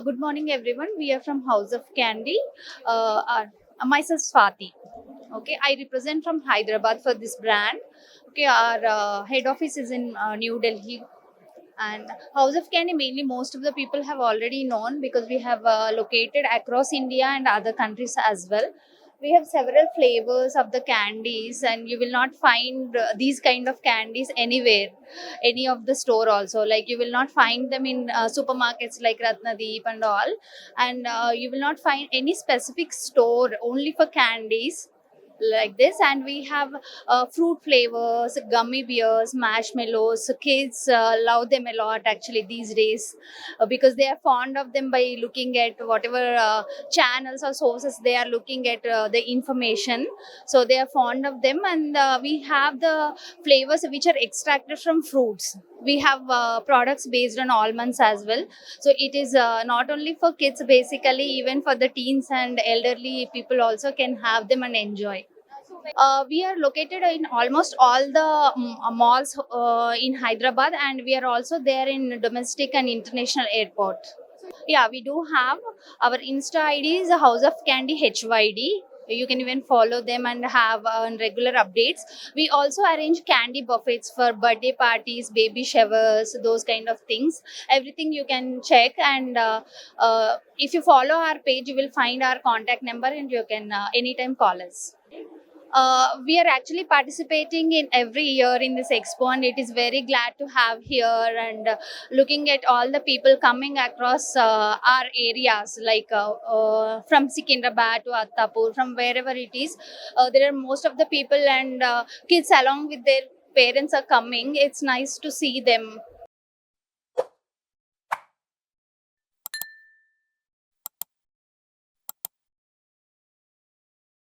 Good morning, everyone. We are from House of Candy. Myself Swathi. Okay, I represent from Hyderabad for this brand. Okay, our head office is in New Delhi, and House of Candy mainly most of the people have already known because we have located across India and other countries as well. We have several flavors of the candies, and you will not find these kind of candies anywhere, any of the store also. Like you will not find them in supermarkets like Ratnadeep and all, and you will not find any specific store only for candies like this. And we have fruit flavors, gummy bears, marshmallows. So kids love them a lot actually these days, because they are fond of them by looking at whatever channels or sources they are looking at the information. So they are fond of them, and we have the flavors which are extracted from fruits. We have products based on almonds as well. So it is not only for kids, basically even for the teens and elderly people also can have them and enjoy. We are located in almost all the malls in Hyderabad, and we are also there in domestic and international airport. Yeah, we do have our Insta ID is House of Candy HYD. You can even follow them and have regular updates. We also arrange candy buffets for birthday parties, baby showers, those kind of things. Everything you can check, and if you follow our page, you will find our contact number, and you can anytime call us. We are actually participating in every year in this expo, and it is very glad to have here, and looking at all the people coming across our areas, like from Secunderabad to Attapur, from wherever it is. There are most of the people, and kids along with their parents are coming. It's nice to see them.